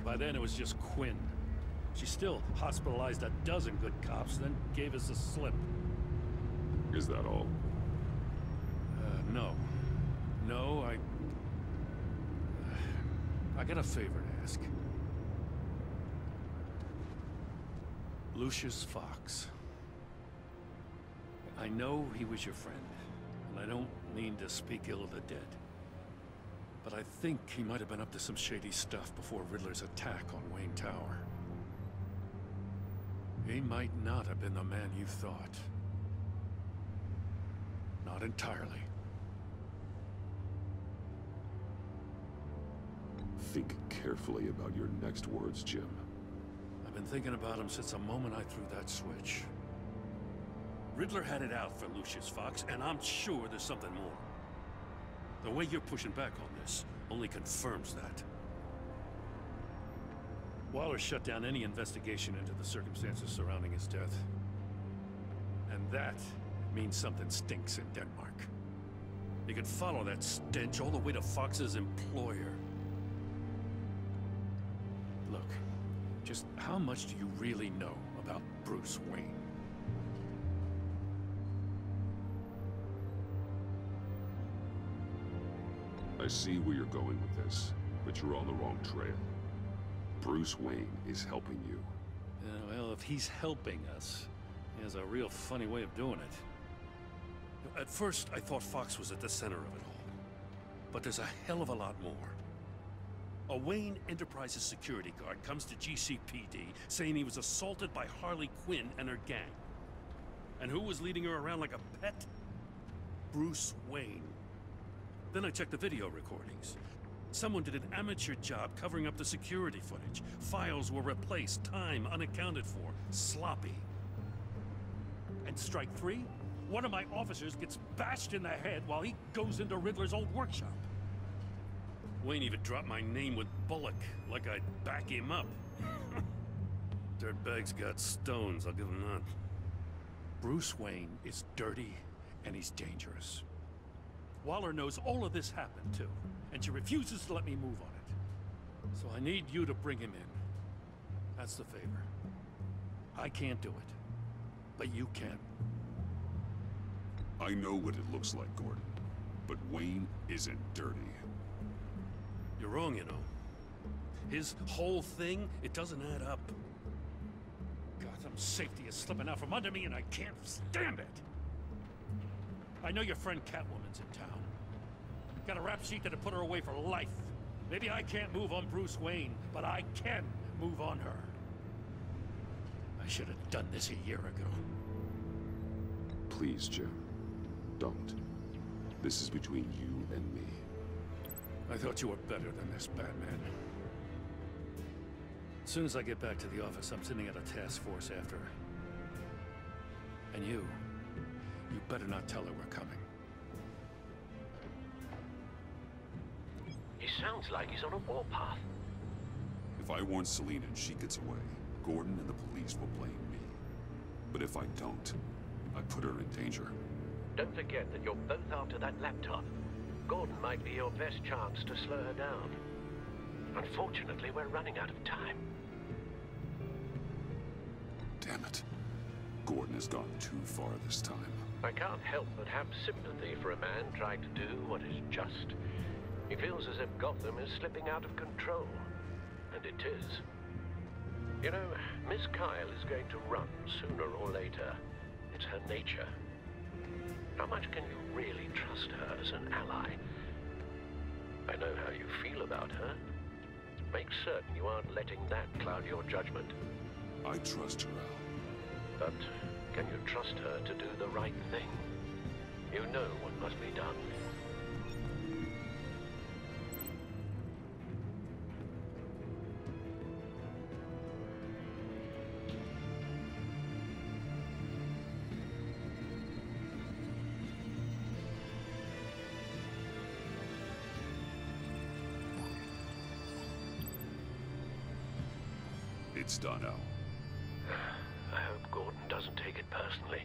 By then it was just Quinn. She still hospitalized a dozen good cops, then gave us the slip. Is that all? No. No, I got a favor to ask. Lucius Fox. I know he was your friend, and I don't mean to speak ill of the dead. But I think he might have been up to some shady stuff before Riddler's attack on Wayne Tower. He might not have been the man you thought. Not entirely. Think carefully about your next words, Jim. I've been thinking about him since the moment I threw that switch. Riddler had it out for Lucius Fox, and I'm sure there's something more. The way you're pushing back on this only confirms that. Waller shut down any investigation into the circumstances surrounding his death. And that means something stinks in Denmark. You could follow that stench all the way to Fox's employer. Look, just how much do you really know about Bruce Wayne? I see where you're going with this, but you're on the wrong trail. Bruce Wayne is helping you. Well, if he's helping us, he has a real funny way of doing it. At first, I thought Fox was at the center of it all. But there's a hell of a lot more. A Wayne Enterprises security guard comes to GCPD saying he was assaulted by Harley Quinn and her gang. And who was leading her around like a pet? Bruce Wayne. Then I checked the video recordings. Someone did an amateur job covering up the security footage. Files were replaced, time unaccounted for, sloppy. And strike three? One of my officers gets bashed in the head while he goes into Riddler's old workshop. Wayne even dropped my name with Bullock, like I'd back him up. Dirtbag's got stones, I'll give him that. Bruce Wayne is dirty, and he's dangerous. Waller knows all of this happened, too, and she refuses to let me move on it. So I need you to bring him in. That's the favor. I can't do it, but you can. I know what it looks like, Gordon, but Wayne isn't dirty. You're wrong, you know. His whole thing, it doesn't add up. Gotham's safety is slipping out from under me, and I can't stand it! I know your friend Catwoman's in town. Got a rap sheet that'd put her away for life. Maybe I can't move on Bruce Wayne, but I can move on her. I should have done this a year ago. Please, Jim. Don't. This is between you and me. I thought you were better than this, Batman. As soon as I get back to the office, I'm sending out a task force after her. And you better not tell her we're coming. He sounds like he's on a warpath. If I warn Selina and she gets away, Gordon and the police will blame me. But if I don't, I put her in danger. Don't forget that you're both after that laptop. Gordon might be your best chance to slow her down. Unfortunately, we're running out of time. Damn it. Gordon has gone too far this time. I can't help but have sympathy for a man trying to do what is just. He feels as if Gotham is slipping out of control. And it is. You know, Miss Kyle is going to run sooner or later. It's her nature. How much can you really trust her as an ally? I know how you feel about her. Make certain you aren't letting that cloud your judgment. I trust her, Al. But can you trust her to do the right thing? You know what must be done. It's done, Al. I hope Gordon doesn't take it personally.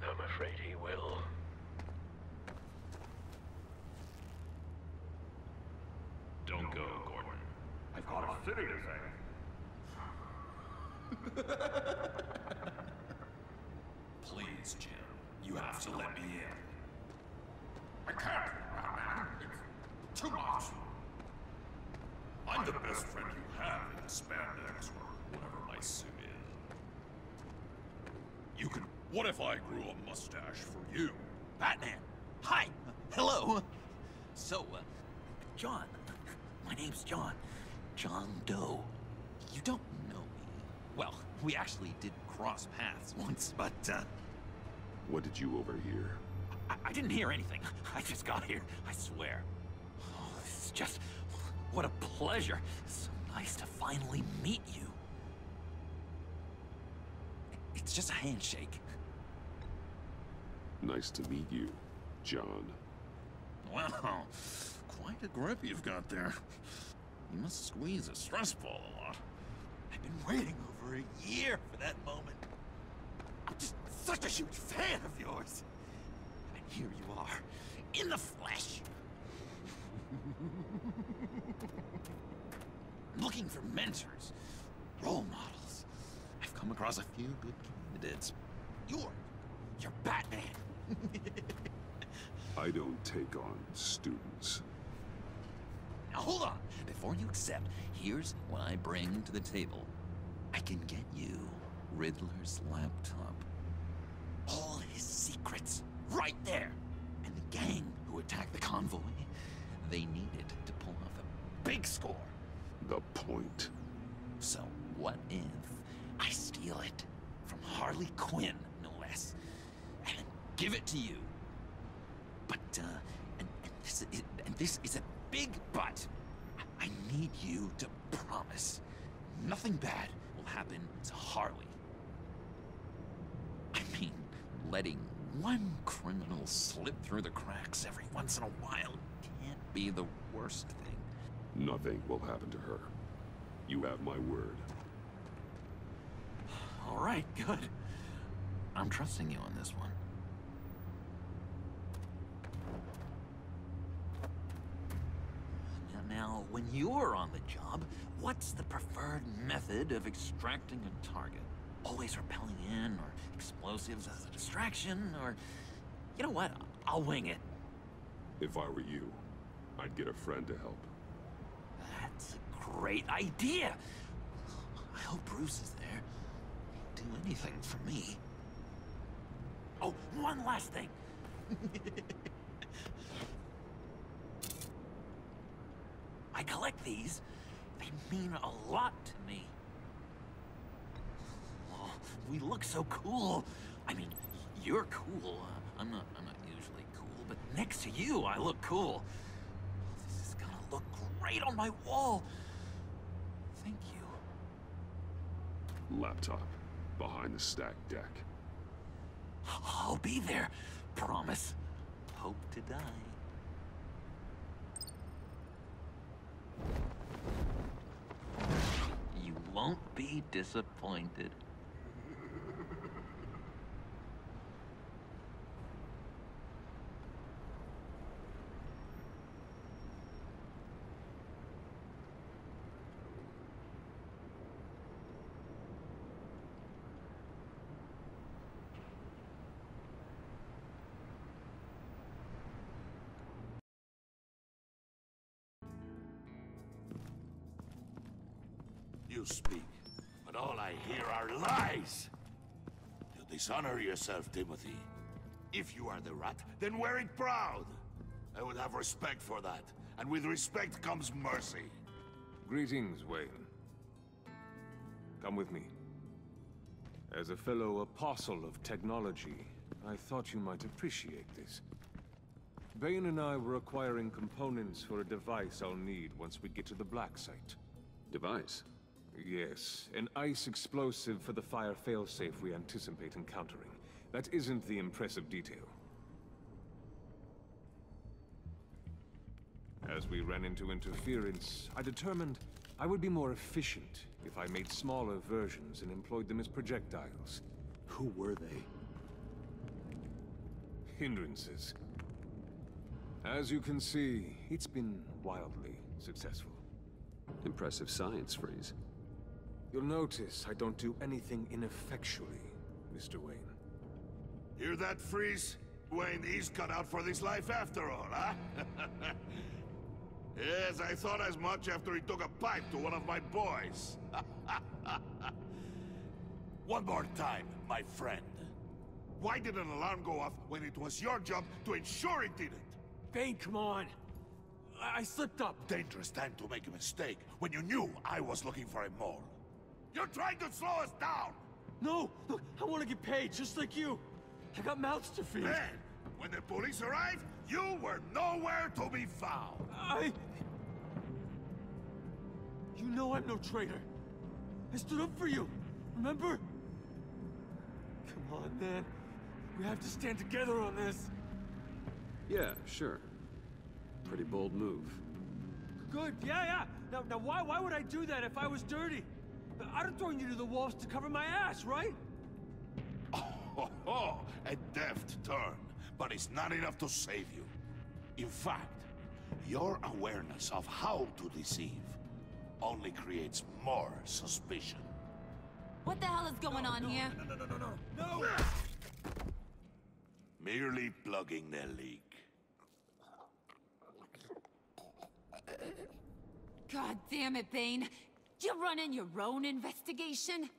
I'm afraid he will. Don't go, Gordon. I've got a city to save. Please, Jim. You have to let me in. I can't, Batman. It's too much. I'm the best friend you have in spandex or whatever my suit is. You can... What if I grew a mustache for you? Batman! Hi! Hello! So, John. My name's John. John Doe. You don't know me. Well, we actually did cross paths once, but, What did you overhear? I didn't hear anything. I just got here, I swear. Oh, this is just... What a pleasure. It's so nice to finally meet you. It's just a handshake. Nice to meet you, John. Wow, quite a grip you've got there. You must squeeze a stress ball a lot. I've been waiting over a year for that moment. I'm just such a huge fan of yours. And here you are, in the flesh. Looking for mentors, role models. I've come across a few good candidates. You're Batman. I don't take on students. Now hold on. Before you accept, here's what I bring to the table. I can get you Riddler's laptop. All his secrets, right there. And the gang who attacked the convoy, they needed to pull off a big score. The point. So what if I steal it from Harley Quinn, no less, and give it to you? But, and this is a big but. I need you to promise nothing bad will happen to Harley. I mean, letting one criminal slip through the cracks every once in a while can't be the worst thing. Nothing will happen to her. You have my word. All right, good. I'm trusting you on this one. Now, when you're on the job, what's the preferred method of extracting a target? Always rappelling in, or explosives as a distraction, or... You know what? I'll wing it. If I were you, I'd get a friend to help. That's a great idea! I hope Bruce is there. He'd do anything for me. Oh, one last thing! I collect these. They mean a lot to me. Oh, we look so cool. I mean, you're cool. I'm not usually cool, but next to you, I look cool. This is gonna look great on my wall. Thank you. Laptop. Behind the stacked deck. I'll be there. Promise. Hope to die. You won't be disappointed. You speak, but all I hear are lies! You dishonor yourself, Timothy. If you are the rat, then wear it proud! I would have respect for that, and with respect comes mercy. Greetings, Wayne. Come with me. As a fellow apostle of technology, I thought you might appreciate this. Bane and I were acquiring components for a device I'll need once we get to the Black Site. Device? Yes, an ice explosive for the fire failsafe we anticipate encountering. That isn't the impressive detail. As we ran into interference, I determined I would be more efficient if I made smaller versions and employed them as projectiles. Who were they? Hindrances. As you can see, it's been wildly successful. Impressive science, Freeze. You'll notice I don't do anything ineffectually, Mr. Wayne. Hear that, Freeze? Wayne is cut out for this life after all, huh? Yes, I thought as much after he took a pipe to one of my boys. One more time, my friend. Why did an alarm go off when it was your job to ensure it didn't? Bane, come on. I slipped up. Dangerous time to make a mistake when you knew I was looking for a mole. You're trying to slow us down! No! Look, I want to get paid, just like you. I got mouths to feed. Then, when the police arrived, you were nowhere to be found. You know I'm no traitor. I stood up for you, remember? Come on, man. We have to stand together on this. Yeah, sure. Pretty bold move. Good, yeah. Now why would I do that if I was dirty? I'd have thrown you to the walls to cover my ass, right? Oh, a deft turn, but it's not enough to save you. In fact, your awareness of how to deceive only creates more suspicion. What the hell is going on here? No! Merely plugging the leak. God damn it, Bane. You're running your own investigation?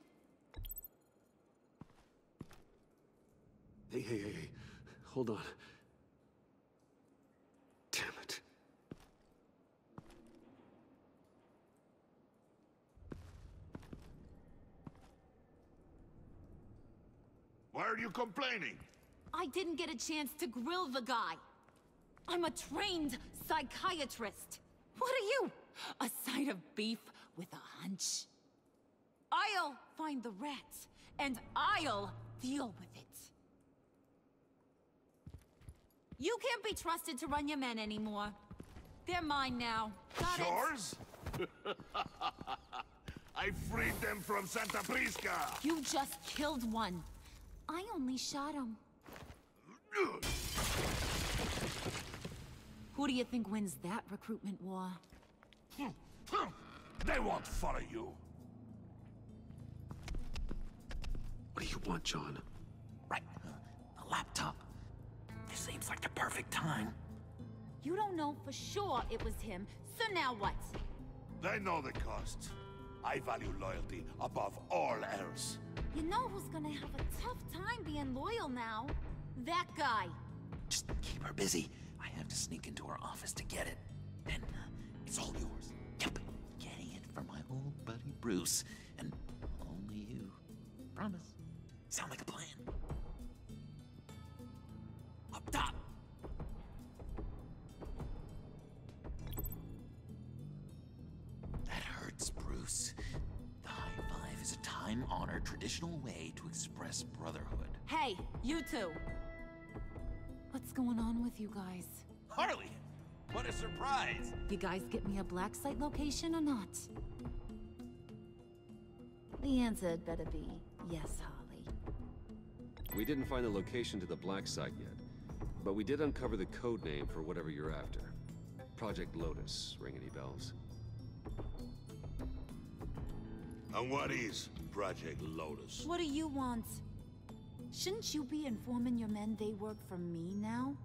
Hey. Hold on. Damn it. Why are you complaining? I didn't get a chance to grill the guy. I'm a trained psychiatrist. What are you? A side of beef with a hunch? I'll find the rat, and I'll deal with it. You can't be trusted to run your men anymore. They're mine now. Got it? Yours? I freed them from Santa Prisca! You just killed one. I only shot him. Who do you think wins that recruitment war? They won't follow you. What do you want, John? Right. A laptop. This seems like the perfect time. You don't know for sure it was him, so now what? They know the cost. I value loyalty above all else. You know who's gonna have a tough time being loyal now? That guy. Just keep her busy. I have to sneak into her office to get it. Then it's all yours. Yep. Getting it from my old buddy Bruce. And only you. Promise. Sound like a plan? Up top! That hurts, Bruce. The high five is a time-honored traditional way to express brotherhood. Hey, you two. What's going on with you guys? Harley! What a surprise! You guys get me a black site location or not? The answer had better be yes, Harley. We didn't find the location to the black site yet, but we did uncover the code name for whatever you're after. Project Lotus. Ring any bells? And what is Project Lotus? What do you want? Shouldn't you be informing your men they work for me now?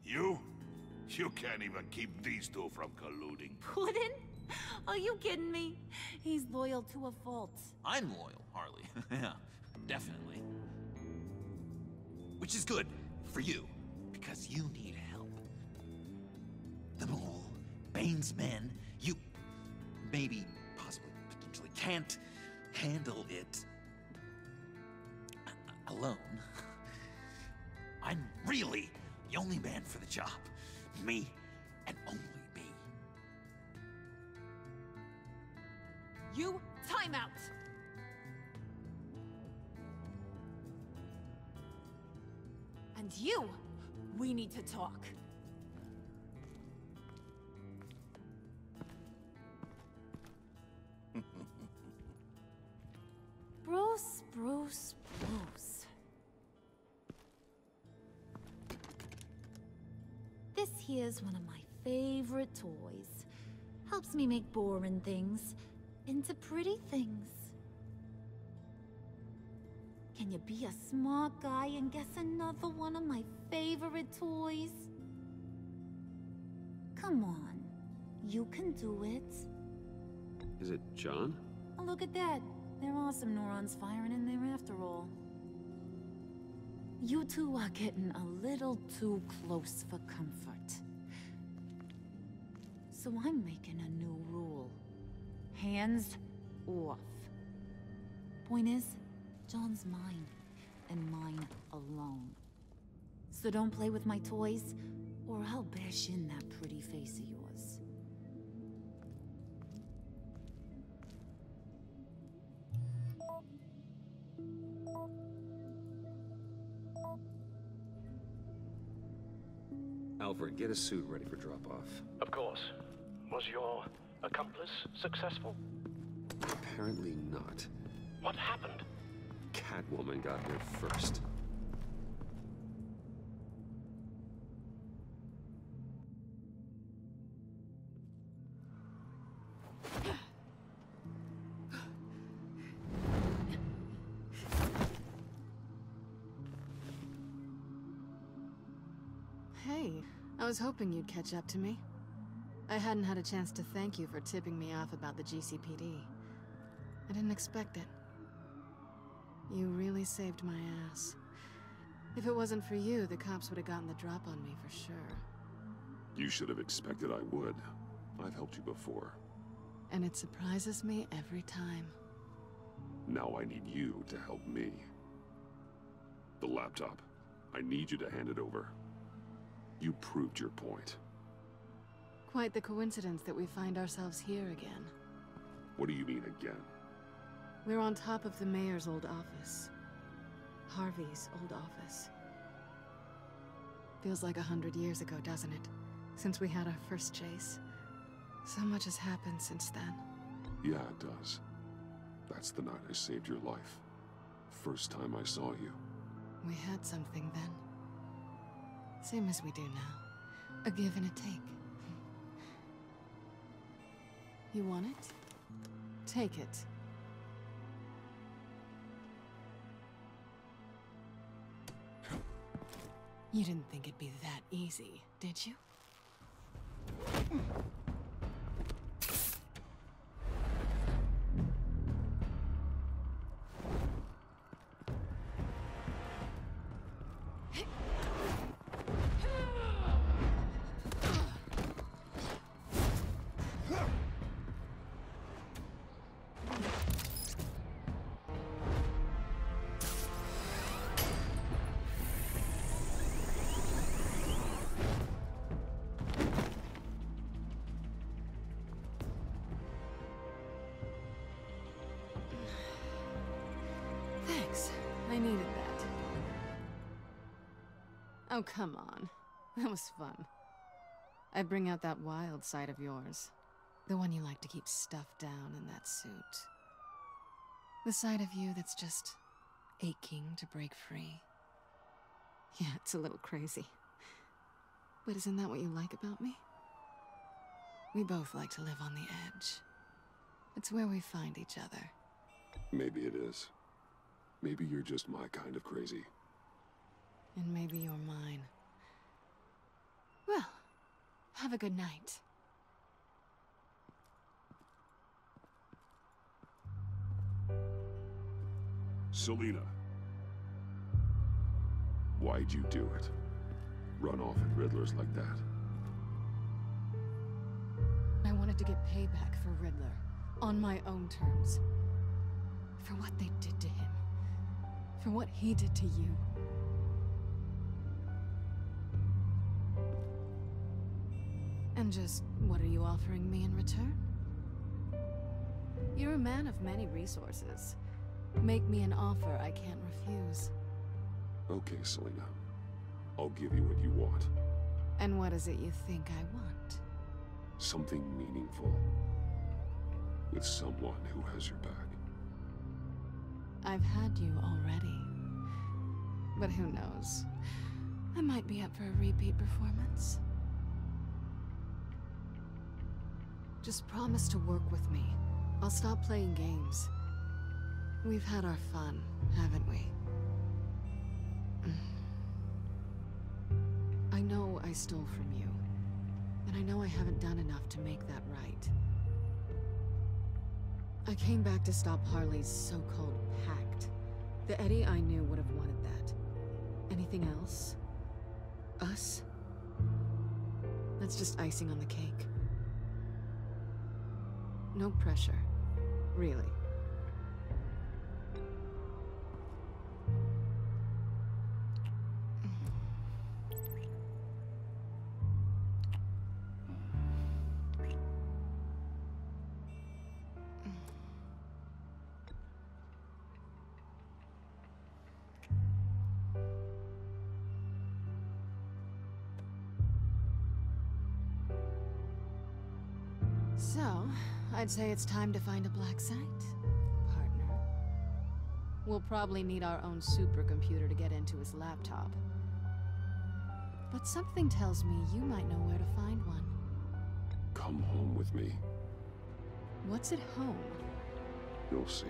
You? You can't even keep these two from colluding. Puddin'? Are you kidding me? He's loyal to a fault. I'm loyal, Harley. Yeah, definitely. Which is good for you, because you need help. The Mole, Bane's men, you maybe, possibly, potentially can't handle it alone. I'm really the only man for the job. Me, and only me. You, time out! And you, we need to talk. Bruce. This here's one of my favorite toys. How helps me make boring things into pretty things. Can you be a smart guy and guess another one of my favorite toys? Come on, you can do it. Is it John? Oh, look at that. There are some neurons firing in there after all. You two are getting a little too close for comfort. So I'm making a new rule. Hands off. Point is, John's mine, and mine alone. So don't play with my toys, or I'll bash in that pretty face of yours. Alfred, get a suit ready for drop-off. Of course. Was your accomplice successful? Apparently not. What happened? Catwoman got here first. Hey, I was hoping you'd catch up to me. I hadn't had a chance to thank you for tipping me off about the GCPD. I didn't expect it. You really saved my ass. If it wasn't for you, the cops would have gotten the drop on me for sure. You should have expected I would. I've helped you before. And it surprises me every time. Now I need you to help me. The laptop. I need you to hand it over. You proved your point. Quite the coincidence that we find ourselves here again. What do you mean again? We're on top of the mayor's old office. Harvey's old office. Feels like 100 years ago, doesn't it? Since we had our first chase. So much has happened since then. Yeah, it does. That's the night I saved your life. First time I saw you. We had something then. Same as we do now. A give and a take. You want it? Take it. You didn't think it'd be that easy, did you? Thanks. I needed that. Oh, come on. That was fun. I bring out that wild side of yours. The one you like to keep stuffed down in that suit. The side of you that's just aching to break free. Yeah, it's a little crazy. But isn't that what you like about me? We both like to live on the edge. It's where we find each other. Maybe it is. Maybe you're just my kind of crazy. And maybe you're mine. Well, have a good night. Selina. Why'd you do it? Run off at Riddlers like that? I wanted to get payback for Riddler. On my own terms. For what they did to him. For what he did to you. And just, what are you offering me in return? You're a man of many resources. Make me an offer I can't refuse. Okay, Selina. I'll give you what you want. And what is it you think I want? Something meaningful. With someone who has your back. I've had you already. But who knows? I might be up for a repeat performance. Just promise to work with me. I'll stop playing games. We've had our fun, haven't we? I know I stole from you, and I know I haven't done enough to make that right. I came back to stop Harley's so-called pact. The Eddie I knew would have wanted that. Anything else? Us? That's just icing on the cake. No pressure. Really. So, I'd say it's time to find a black site, partner. We'll probably need our own supercomputer to get into his laptop. But something tells me you might know where to find one. Come home with me. What's at home? You'll see.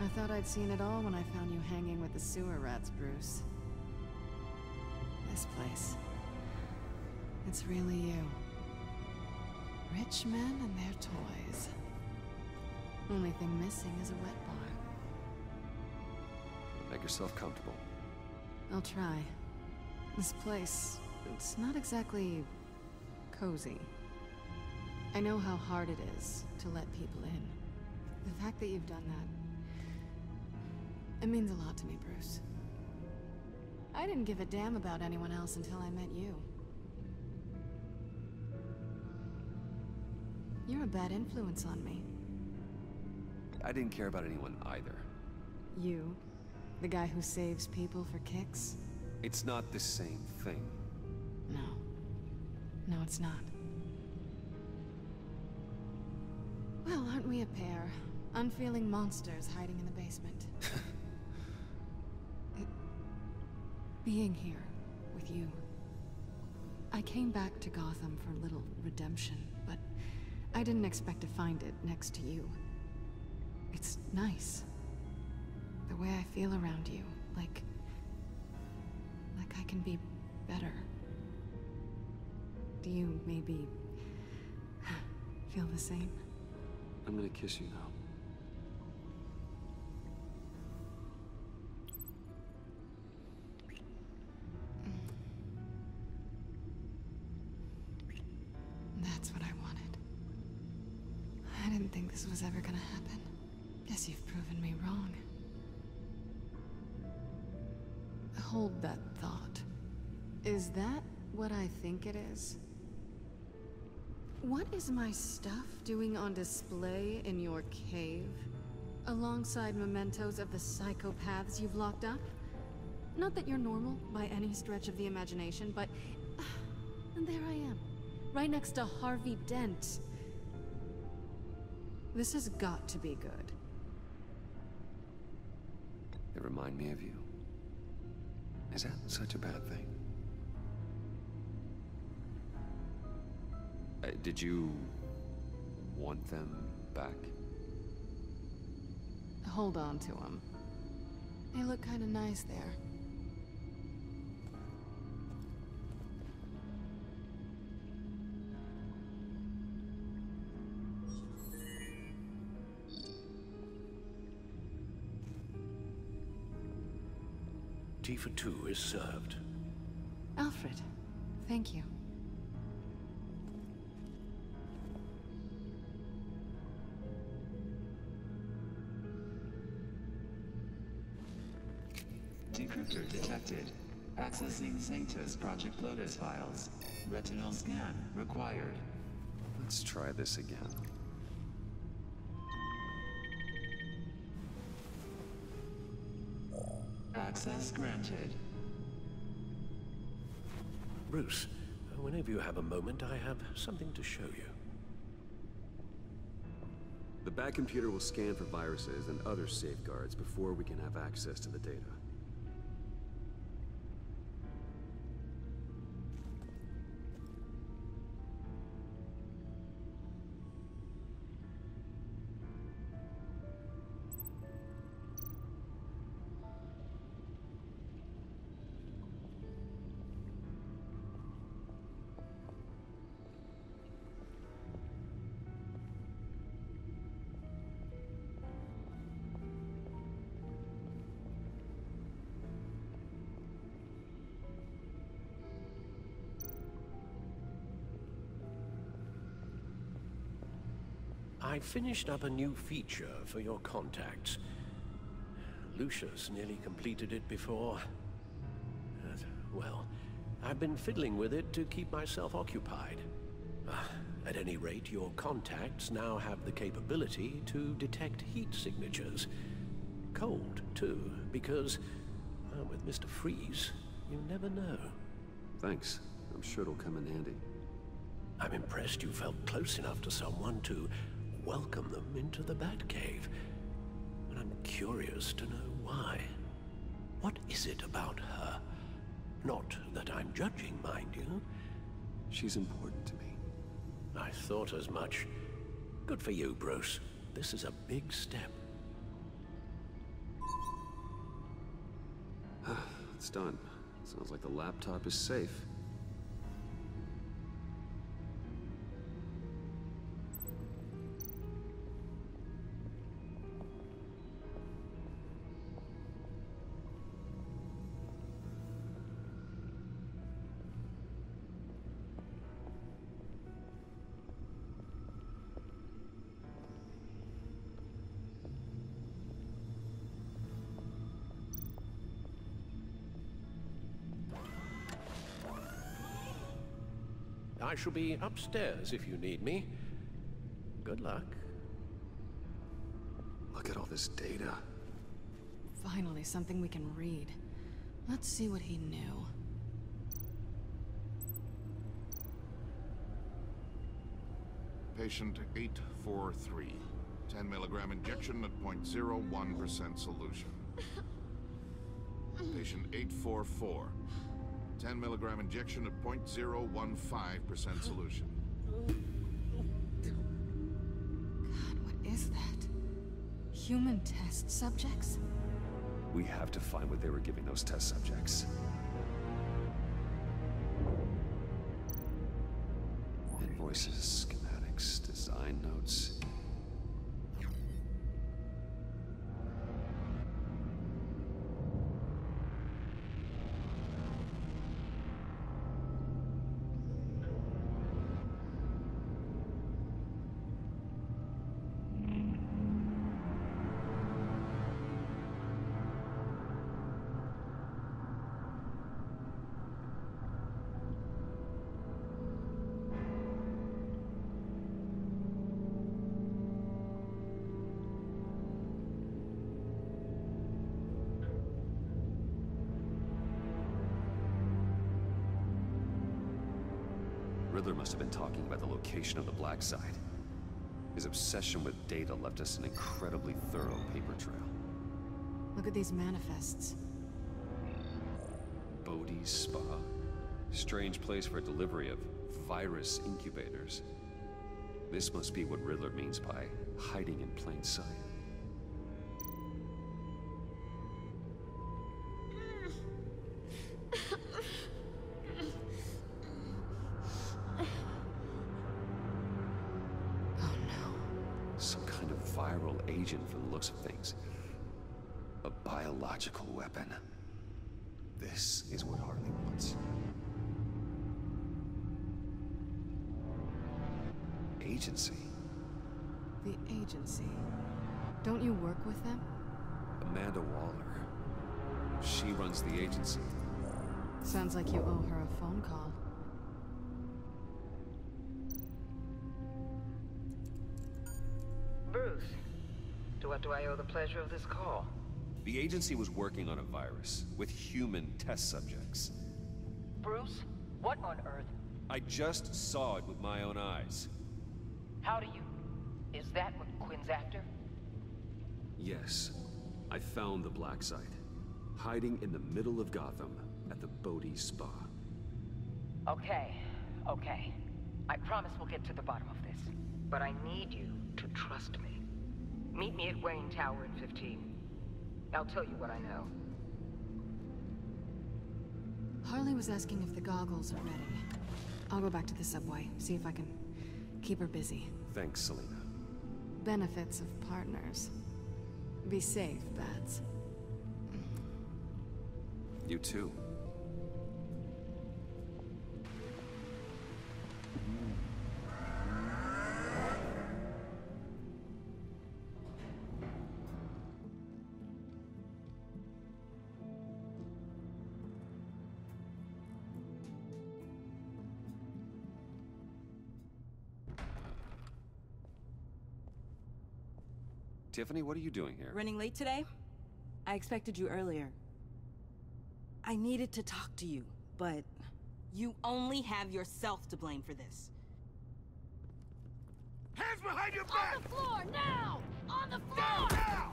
I thought I'd seen it all when I found you hanging with the sewer rats, Bruce. This place. It's really you. Rich men and their toys. Only thing missing is a wet bar. Make yourself comfortable. I'll try. This place, it's not exactly cozy. I know how hard it is to let people in. The fact that you've done that, it means a lot to me, Bruce. I didn't give a damn about anyone else until I met you. You're a bad influence on me. I didn't care about anyone either. You? The guy who saves people for kicks? It's not the same thing. No. No, it's not. Well, aren't we a pair? Unfeeling monsters hiding in the basement. Being here with you. I came back to Gotham for a little redemption, but I didn't expect to find it next to you. It's nice. The way I feel around you, like I can be better. Do you maybe feel the same? I'm gonna kiss you now. That's what I wanted. I didn't think this was ever gonna happen. Guess you've proven me wrong. Hold that thought. Is that what I think it is? What is my stuff doing on display in your cave? Alongside mementos of the psychopaths you've locked up? Not that you're normal by any stretch of the imagination, but... and there I am. Right next to Harvey Dent. This has got to be good. They remind me of you. Is that such a bad thing? Did you want them back? Hold on to them. They look kind of nice there. Tea for two is served. Alfred, thank you. Decryptor detected. Accessing Sanctus Project Lotus files. Retinal scan required. Let's try this again. Access granted. Bruce, whenever you have a moment, I have something to show you. The back computer will scan for viruses and other safeguards before we can have access to the data. I finished up a new feature for your contacts. Lucius nearly completed it before. Well, I've been fiddling with it to keep myself occupied. At any rate, your contacts now have the capability to detect heat signatures. Cold, too, because, with Mr. Freeze, you never know. Thanks. I'm sure it'll come in handy. I'm impressed you felt close enough to someone to welcome them into the Batcave. And I'm curious to know why. What is it about her? Not that I'm judging, mind you. She's important to me. I thought as much. Good for you, Bruce. This is a big step. It's done. Sounds like the laptop is safe. I shall be upstairs if you need me. Good luck. Look at all this data. Finally, something we can read. Let's see what he knew. Patient 843. 10 milligram injection at 0.01% solution. Patient 844. 10 milligram injection at 0.015% solution. God, what is that? Human test subjects? We have to find what they were giving those test subjects. Invoices, schematics, design notes. Riddler must have been talking about the location of the Black Site. His obsession with data left us an incredibly thorough paper trail. Look at these manifests. Bodhi's Spa. Strange place for delivery of virus incubators. This must be what Riddler means by hiding in plain sight. Agent for the looks of things. A biological weapon. This is what Harley wants. Agency. The agency. Don't you work with them? Amanda Waller. She runs the agency. Sounds like you owe her a phone call. Bruce, to what do I owe the pleasure of this call? The agency was working on a virus with human test subjects. Bruce, what on earth? I just saw it with my own eyes. How do you... Is that what Quinn's after? Yes. I found the black site. Hiding in the middle of Gotham at the Bodhi Spa. Okay. I promise we'll get to the bottom of this. But I need you to trust me. Meet me at Wayne Tower in 15. I'll tell you what I know. Harley was asking if the goggles are ready. I'll go back to the subway, see if I can keep her busy. Thanks, Selina. Benefits of partners. Be safe, Bats. You too. Tiffany, what are you doing here? Running late today? I expected you earlier. I needed to talk to you, but you only have yourself to blame for this. Hands behind your back! On the floor, now! On the floor! Now!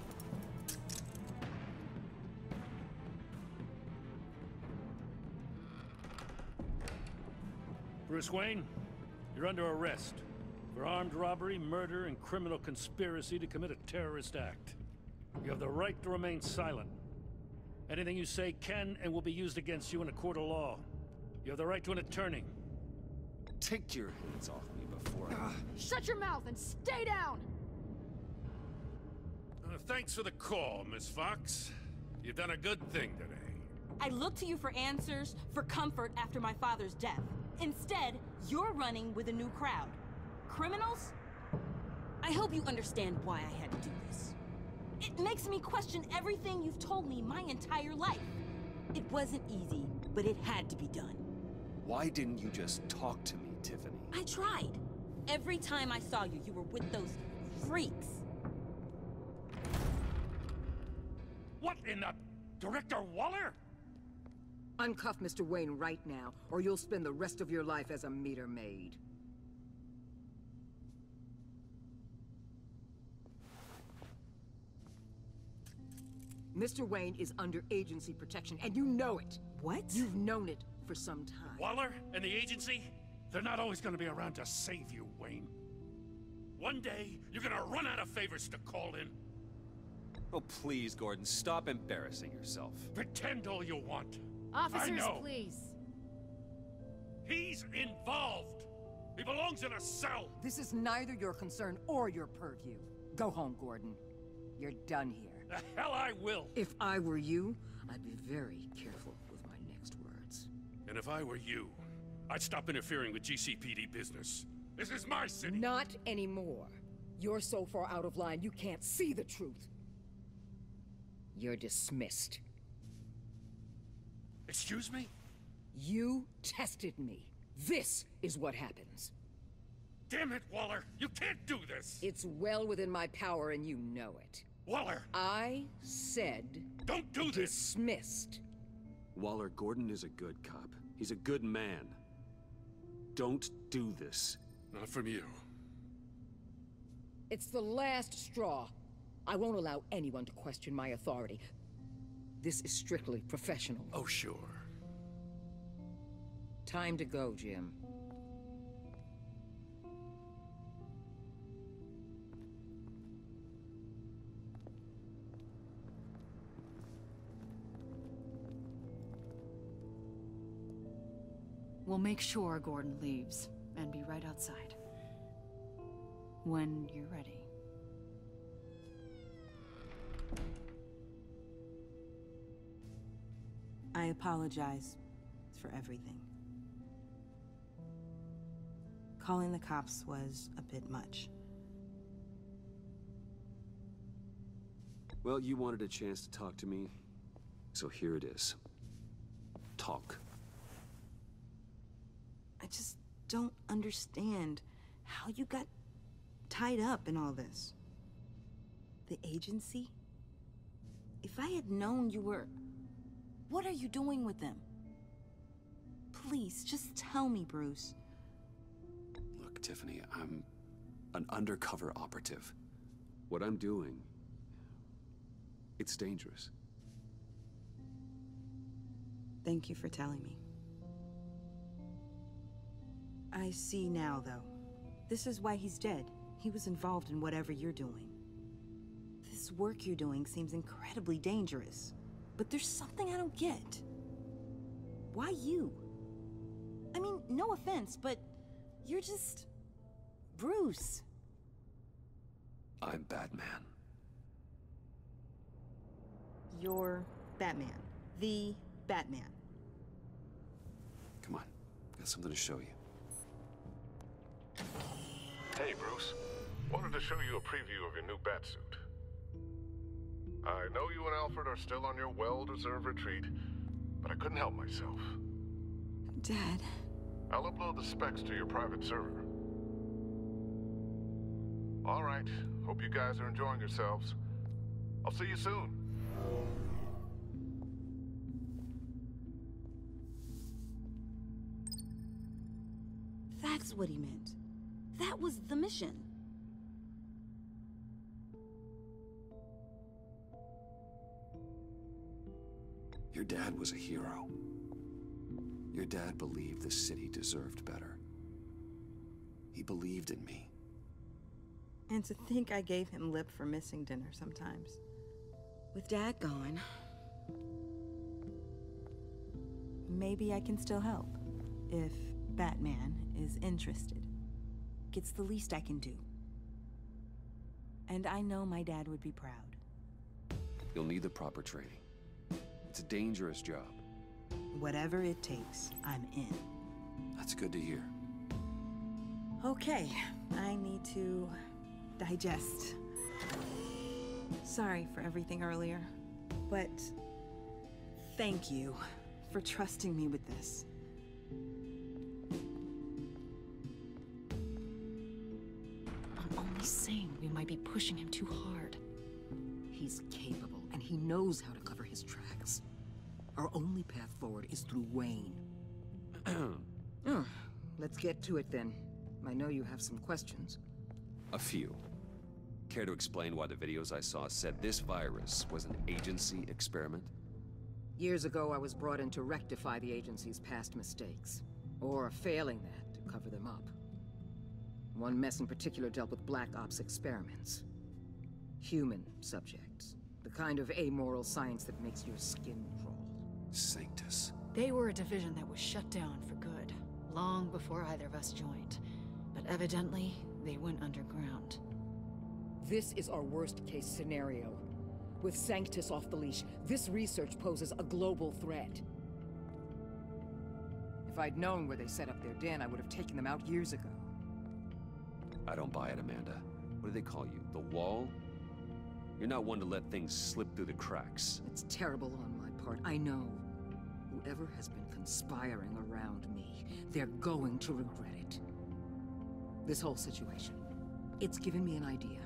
Bruce Wayne, you're under arrest for armed robbery, murder, and criminal conspiracy to commit a terrorist act. You have the right to remain silent. Anything you say can and will be used against you in a court of law. You have the right to an attorney. Take your hands off me before I... Shut your mouth and stay down! Thanks for the call, Miss Fox. You've done a good thing today. I looked to you for answers, for comfort after my father's death. Instead, you're running with a new crowd. Criminals? I hope you understand why I had to do this. It makes me question everything you've told me my entire life. It wasn't easy, but it had to be done. Why didn't you just talk to me, Tiffany? I tried. Every time I saw you, you were with those freaks. What in the... Director Waller? Uncuff Mr. Wayne right now, or you'll spend the rest of your life as a meter maid. Mr. Wayne is under agency protection, and you know it. What? You've known it for some time. Waller and the agency? They're not always gonna be around to save you, Wayne. One day, you're gonna run out of favors to call in. Oh, please, Gordon, stop embarrassing yourself. Pretend all you want. Officers, I know. please. He's involved. He belongs in a cell. This is neither your concern or your purview. Go home, Gordon. You're done here. The hell I will. If I were you, I'd be very careful with my next words. And if I were you, I'd stop interfering with GCPD business. This is my city. Not anymore. You're so far out of line, you can't see the truth. You're dismissed. Excuse me? You tested me. This is what happens. Damn it, Waller! You can't do this! It's well within my power and you know it. Waller! I said... Don't do this! Dismissed. Waller, Gordon is a good cop. He's a good man. Don't do this. Not from you. It's the last straw. I won't allow anyone to question my authority. This is strictly professional. Oh, sure. Time to go, Jim. We'll make sure Gordon leaves, and be right outside. When you're ready. I apologize for everything. Calling the cops was a bit much. Well, you wanted a chance to talk to me, So here it is. Talk. I just don't understand how you got tied up in all this. The agency? If I had known you were... What are you doing with them? Please, just tell me, Bruce. Look, Tiffany, I'm an undercover operative. What I'm doing, it's dangerous. Thank you for telling me. I see now, though. This is why he's dead. He was involved in whatever you're doing. This work you're doing seems incredibly dangerous. But there's something I don't get. Why you? I mean, no offense, but you're just... Bruce. I'm Batman. You're Batman. The Batman. Come on, got something to show you. Hey, Bruce. Wanted to show you a preview of your new Batsuit. I know you and Alfred are still on your well-deserved retreat, but I couldn't help myself. Dad. I'll upload the specs to your private server. All right. Hope you guys are enjoying yourselves. I'll see you soon. That's what he meant. That was the mission. Your dad was a hero. Your dad believed the city deserved better. He believed in me. And to think I gave him lip for missing dinner sometimes. With Dad gone, maybe I can still help. If Batman is interested. It's the least I can do. And I know my dad would be proud. You'll need the proper training. It's a dangerous job. Whatever it takes, I'm in. That's good to hear. Okay, I need to digest. Sorry for everything earlier, but thank you for trusting me with this. I'm only saying we might be pushing him too hard. He's capable, and he knows how to cover his tracks. Our only path forward is through Wayne. Let's get to it then. I know you have some questions. A few. Care to explain why the videos I saw said this virus was an agency experiment? Years ago, I was brought in to rectify the agency's past mistakes. Or failing that, to cover them up. One mess in particular dealt with Black Ops experiments. Human subjects. The kind of amoral science that makes your skin crawl. Sanctus. They were a division that was shut down for good, long before either of us joined. But evidently, they went underground. This is our worst-case scenario. With Sanctus off the leash, this research poses a global threat. If I'd known where they set up their den, I would have taken them out years ago. I don't buy it, Amanda. What do they call you? The Wall? You're not one to let things slip through the cracks. It's terrible on my part, I know. Whoever has been conspiring around me, they're going to regret it. This whole situation, it's given me an idea.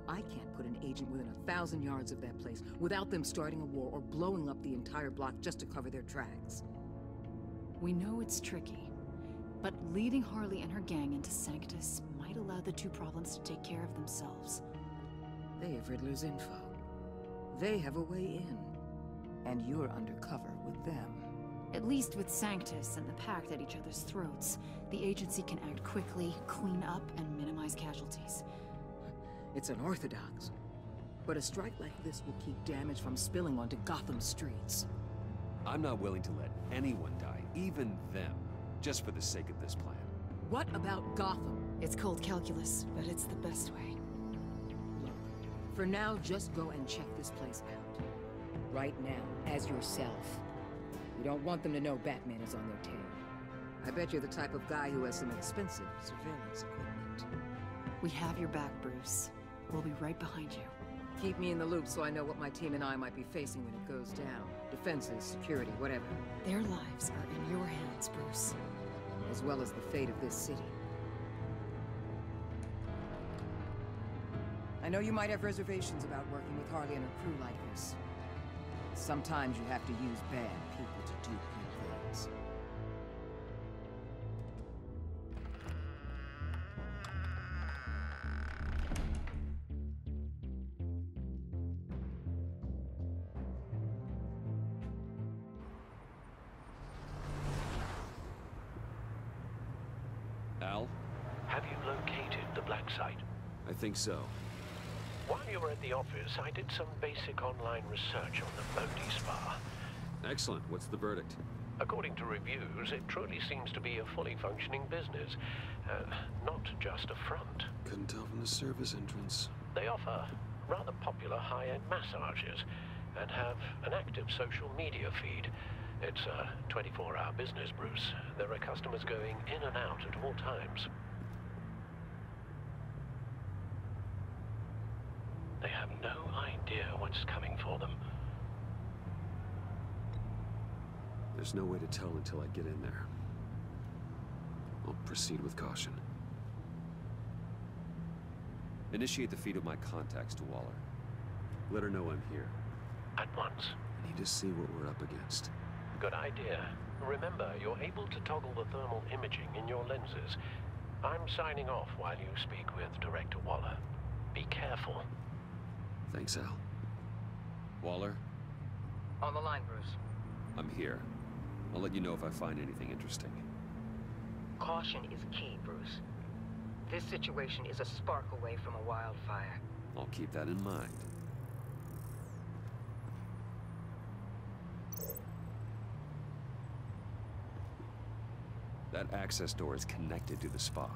I can't put an agent within 1,000 yards of that place without them starting a war or blowing up the entire block just to cover their tracks. We know it's tricky, but leading Harley and her gang into Sanctus might allow the two problems to take care of themselves. They have Riddler's info. They have a way in. And you're undercover with them. At least with Sanctus and the Pact at each other's throats, the agency can act quickly, clean up, and minimize casualties. It's unorthodox. But a strike like this will keep damage from spilling onto Gotham streets. I'm not willing to let anyone die, even them, just for the sake of this plan. What about Gotham? It's cold calculus, but it's the best way. Look, for now, just go and check this place out. Right now, as yourself. You don't want them to know Batman is on their tail. I bet you're the type of guy who has some expensive surveillance equipment. We have your back, Bruce. We'll be right behind you. Keep me in the loop so I know what my team and I might be facing when it goes down. Defenses, security, whatever. Their lives are in your hands, Bruce. As well as the fate of this city. I know you might have reservations about working with Harley and her crew like this. Sometimes you have to use bad people to do good things. Al? Have you located the black site? I think so. While you were at the office, I did some basic online research on the Bodhi Spa. Excellent. What's the verdict? According to reviews, it truly seems to be a fully functioning business. Not just a front. Couldn't tell from the service entrance. They offer rather popular high-end massages and have an active social media feed. It's a 24-hour business, Bruce. There are customers going in and out at all times. They have no idea what's coming for them. There's no way to tell until I get in there. I'll proceed with caution. Initiate the feed of my contacts to Waller. Let her know I'm here. At once. I need to see what we're up against. Good idea. Remember, you're able to toggle the thermal imaging in your lenses. I'm signing off while you speak with Director Waller. Be careful. Thanks, Al. Waller? On the line, Bruce. I'm here. I'll let you know if I find anything interesting. Caution is key, Bruce. This situation is a spark away from a wildfire. I'll keep that in mind. That access door is connected to the spa.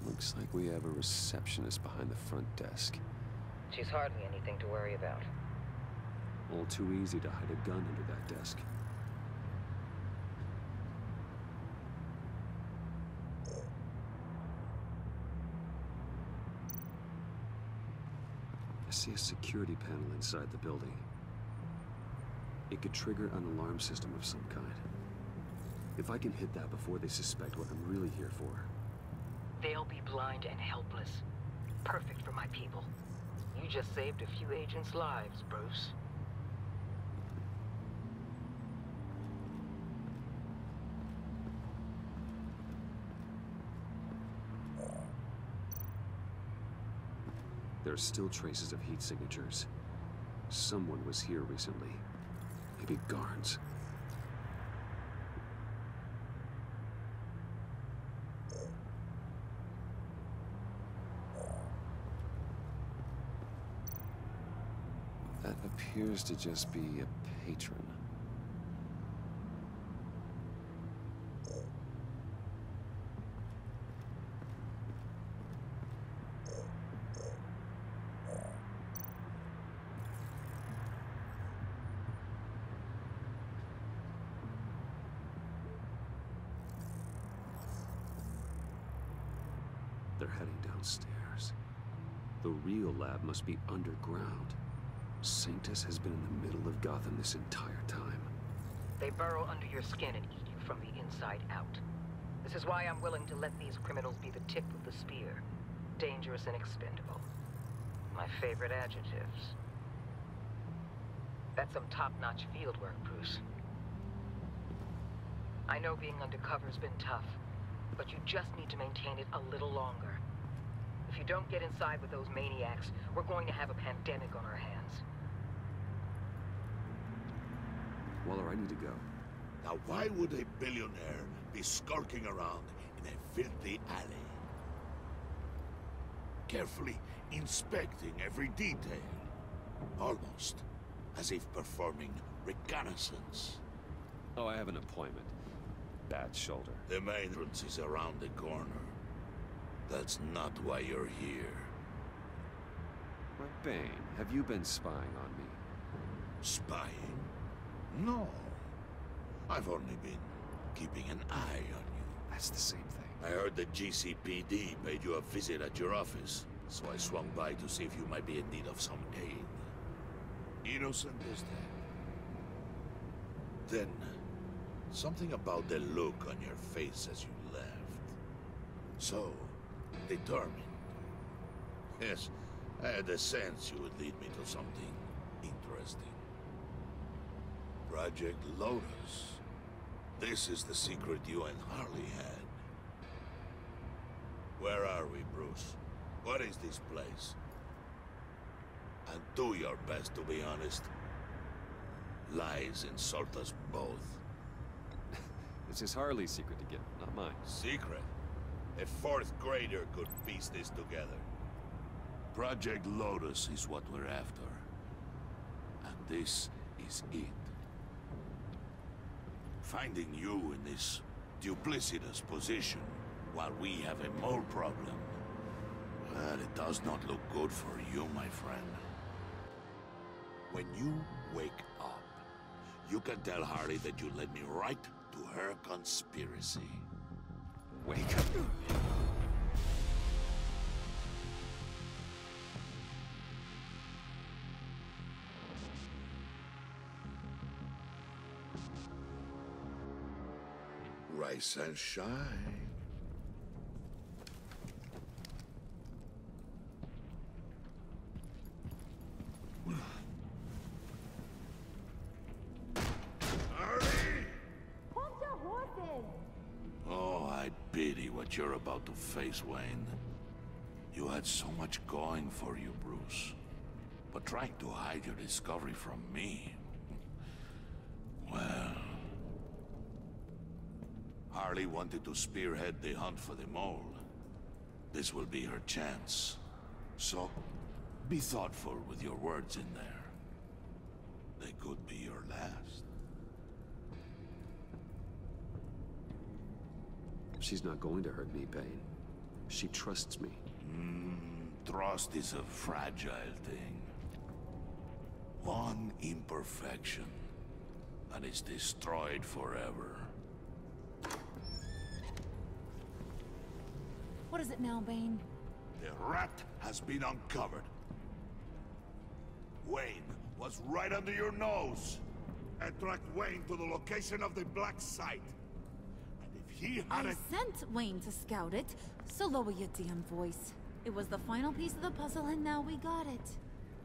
Looks like we have a receptionist behind the front desk. She's hardly anything to worry about. All too easy to hide a gun under that desk. I see a security panel inside the building. It could trigger an alarm system of some kind. If I can hit that before they suspect what I'm really here for. They'll be blind and helpless. Perfect for my people. You just saved a few agents' lives, Bruce. There are still traces of heat signatures. Someone was here recently. Maybe guards. That appears to just be a patron. They're heading downstairs. The real lab must be underground. Sanctus has been in the middle of Gotham this entire time. They burrow under your skin and eat you from the inside out. This is why I'm willing to let these criminals be the tip of the spear. Dangerous and expendable. My favorite adjectives. That's some top-notch field work, Bruce. I know being undercover's been tough, but you just need to maintain it a little longer. If you don't get inside with those maniacs, we're going to have a pandemic on our hands. Waller, I need to go. Now why would a billionaire be skulking around in a filthy alley? Carefully inspecting every detail. Almost. As if performing reconnaissance. Oh, I have an appointment. Bad shoulder. The main entrance is around the corner. That's not why you're here. Bane, have you been spying on me? Spying? No. I've only been keeping an eye on you. That's the same thing. I heard the GCPD paid you a visit at your office, so I swung by to see if you might be in need of some aid. Innocent as that. Then, something about the look on your face as you left. So, determined. Yes, I had a sense you would lead me to something interesting. Project Lotus. This is the secret you and Harley had. Where are we, Bruce? What is this place? And do your best to be honest. Lies insult us both. It's his Harley's secret to get, not mine. Secret? A fourth grader could piece this together. Project Lotus is what we're after. And this is it. Finding you in this duplicitous position while we have a mole problem. Well, it does not look good for you, my friend. When you wake up, you can tell Harley that you led me right to her conspiracy. Wake up. Rise and shine. Oh, I pity what you're about to face, Wayne. You had so much going for you, Bruce. But trying to hide your discovery from me... Well... Harley wanted to spearhead the hunt for the mole. This will be her chance. So, be thoughtful with your words in there. They could be your last. She's not going to hurt me, Bane. She trusts me. Trust is a fragile thing. One imperfection, and it's destroyed forever. What is it now, Bane? The rat has been uncovered. Wayne was right under your nose. I tracked Wayne to the location of the black site. And if he had I sent Wayne to scout it, so lower your damn voice. It was the final piece of the puzzle, and now we got it.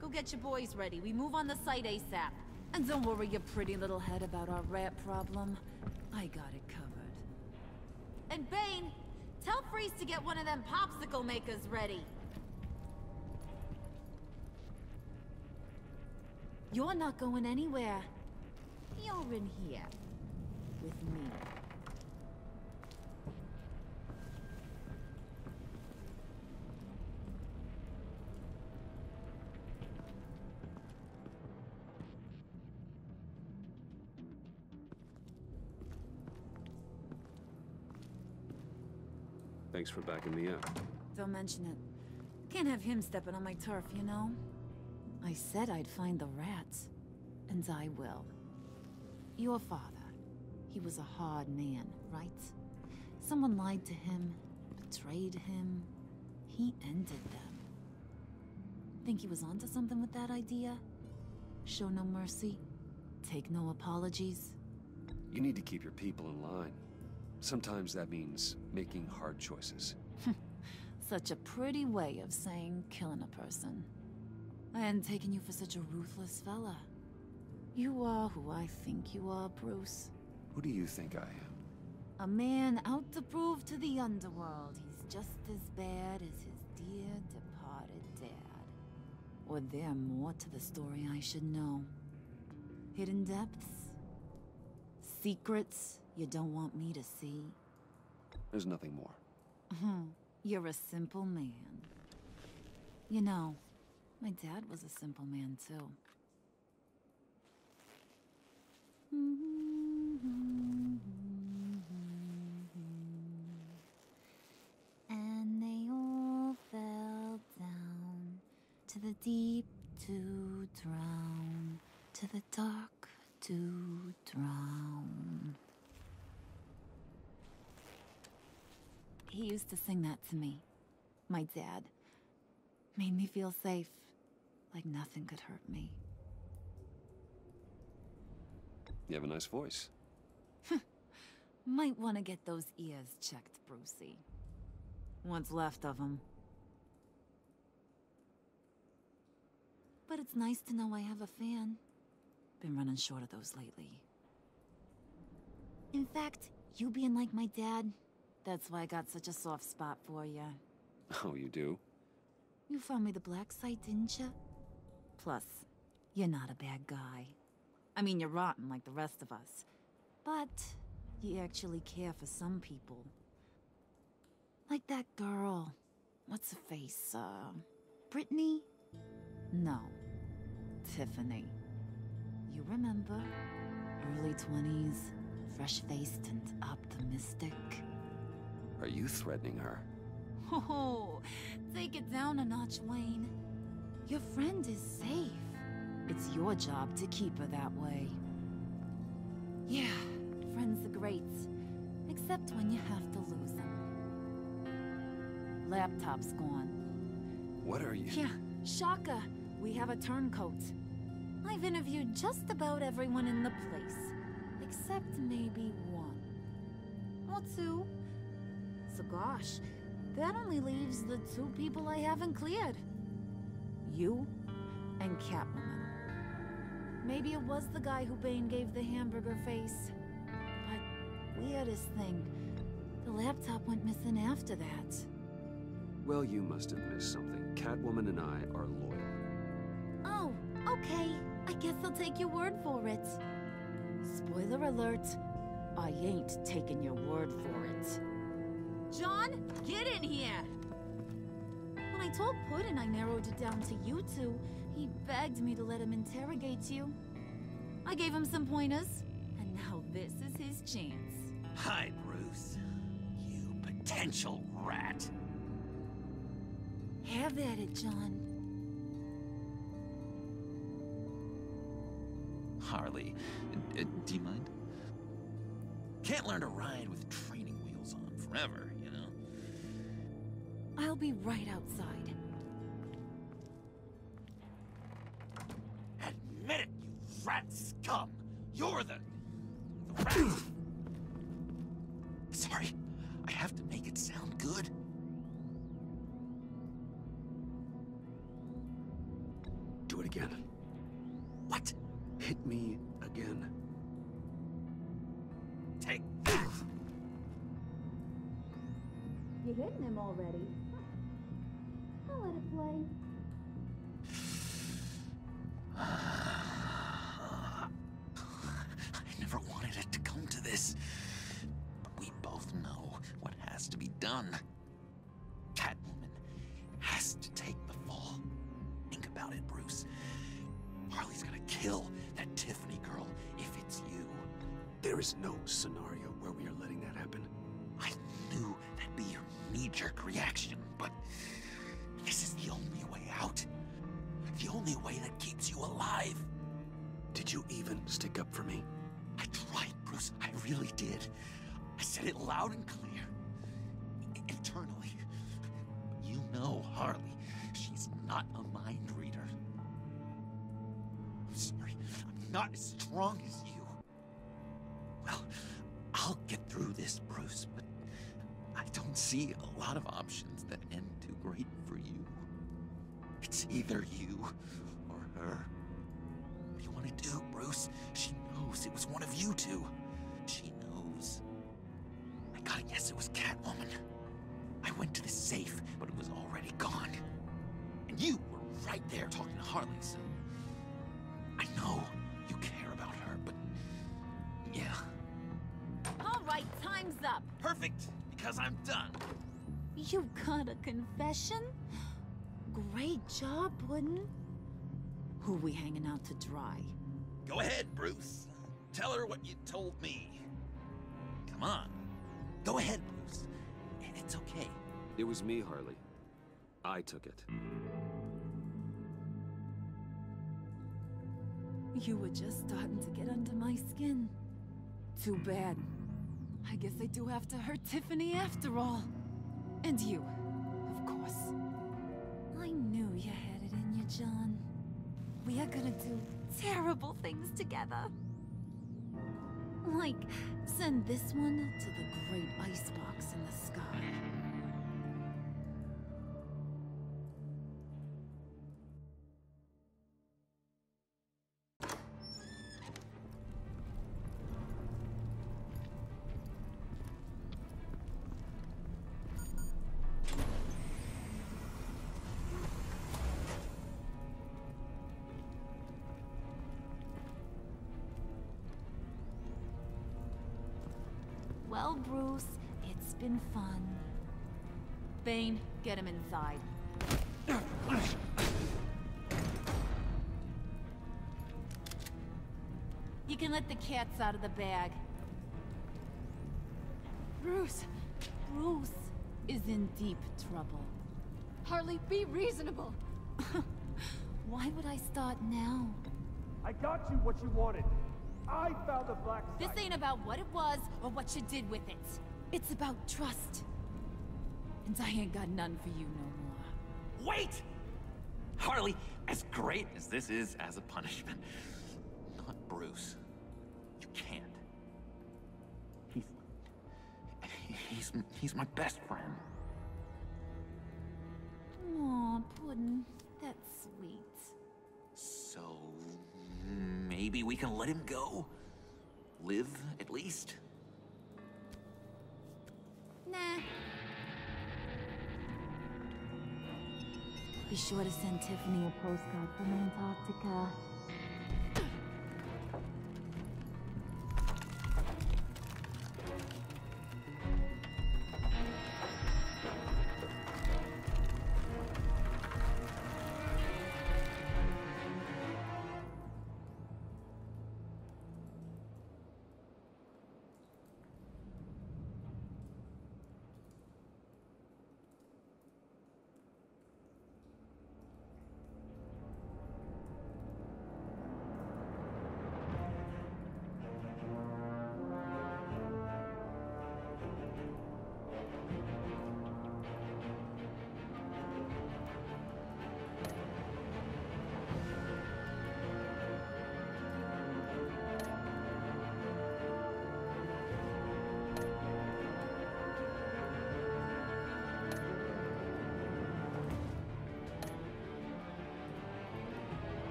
Go get your boys ready. We move on the site ASAP. And don't worry your pretty little head about our rat problem. I got it covered. And Bane, tell Freeze to get one of them popsicle makers ready. You're not going anywhere. You're in here. With me. Thanks for backing me up. Don't mention it. Can't have him stepping on my turf, you know? I said I'd find the rats. And I will. Your father. He was a hard man, right? Someone lied to him, betrayed him. He ended them. Think he was onto something with that idea? Show no mercy? Take no apologies? You need to keep your people in line. Sometimes that means making hard choices. Such a pretty way of saying killing a person. I hadn't taken you for such a ruthless fella. You are who I think you are, Bruce. Who do you think I am? A man out to prove to the underworld he's just as bad as his dear departed dad. Or there more to the story I should know. Hidden depths? Secrets you don't want me to see? There's nothing more. You're a simple man. You know, My dad was a simple man, too. And they all fell down to the deep to drown, to the dark to drown. He used to sing that to me. My dad. Made me feel safe. Like nothing could hurt me. You have a nice voice. Might want to get those ears checked, Brucey. What's left of them. But it's nice to know I have a fan. Been running short of those lately. In fact, you being like my dad, that's why I got such a soft spot for you. Oh, you do? You found me the black site, didn't you? Plus, you're not a bad guy. I mean, you're rotten like the rest of us. But you actually care for some people. Like that girl. What's her face? Brittany? No. Tiffany. You remember? Early 20s, fresh-faced and optimistic. Are you threatening her? Oh, take it down a notch, Wayne. Your friend is safe. It's your job to keep her that way. Yeah, friends are great. Except when you have to lose them. Laptop's gone. What are you? Yeah, shocker. We have a turncoat. I've interviewed just about everyone in the place. Except maybe one. Or two. So gosh, that only leaves the two people I haven't cleared. You and Catwoman. Maybe it was the guy who Bane gave the hamburger face. But weirdest thing, the laptop went missing after that. Well, you must have missed something. Catwoman and I are loyal. Oh, okay. I guess I'll take your word for it. Spoiler alert, I ain't taking your word for it. John, get in here! When I told Puddin' I narrowed it down to you two, he begged me to let him interrogate you. I gave him some pointers, and now this is his chance. Hi, Bruce. You potential rat. Have at it, John. Harley, do you mind? Can't learn to ride with training wheels on forever, you know? I'll be right outside. Admit it, you rat scum! You're the rat! Sorry, I have to make it sound good. Do it again. What? Hit me again. Take that! You're hitting him already. I'll let it play. I never wanted it to come to this. But we both know what has to be done. Catwoman has to take the fall. Think about it, Bruce. Harley's gonna kill that Tiffany girl if it's you. There is no scenario where we are letting that happen. I knew that'd be your knee-jerk reaction, but this is the only way out. The only way that keeps you alive. Did you even stick up for me? I tried, Bruce. I really did. I said it loud and clear. Internally. But you know Harley. She's not a mind reader. I'm sorry. I'm not as strong as you. Well, I'll get through this, Bruce, but I don't see a lot of options that end too great for you. It's either you or her. What do you want to do, Bruce? She knows it was one of you two. She knows. I gotta guess it was Catwoman. I went to the safe, but it was already gone. And you were right there talking to Harley, so... I know you care about her, but... yeah. All right, time's up. Perfect, because I'm done. You got a confession? Great job, Puddin'. Who we hanging out to dry? Go ahead, Bruce. Tell her what you told me. Come on. Go ahead, Bruce. It's okay. It was me, Harley. I took it. You were just starting to get under my skin. Too bad. I guess I do have to hurt Tiffany after all. And you, of course. I knew you had it in you, John. We are gonna do terrible things together. Like, send this one to the great icebox in the sky. Well, Bruce, it's been fun. Bane, get him inside. You can let the cats out of the bag. Bruce is in deep trouble. Harley, be reasonable. Why would I start now? I got you what you wanted. I found the black site. This ain't about what it was or what you did with it. It's about trust. And I ain't got none for you no more. Wait! Harley, as great as this is as a punishment, not Bruce. You can't. He's my best friend. Aw, Puddin', that's sweet. So maybe we can let him go? Live, at least? Nah. Be sure to send Tiffany a postcard from Antarctica.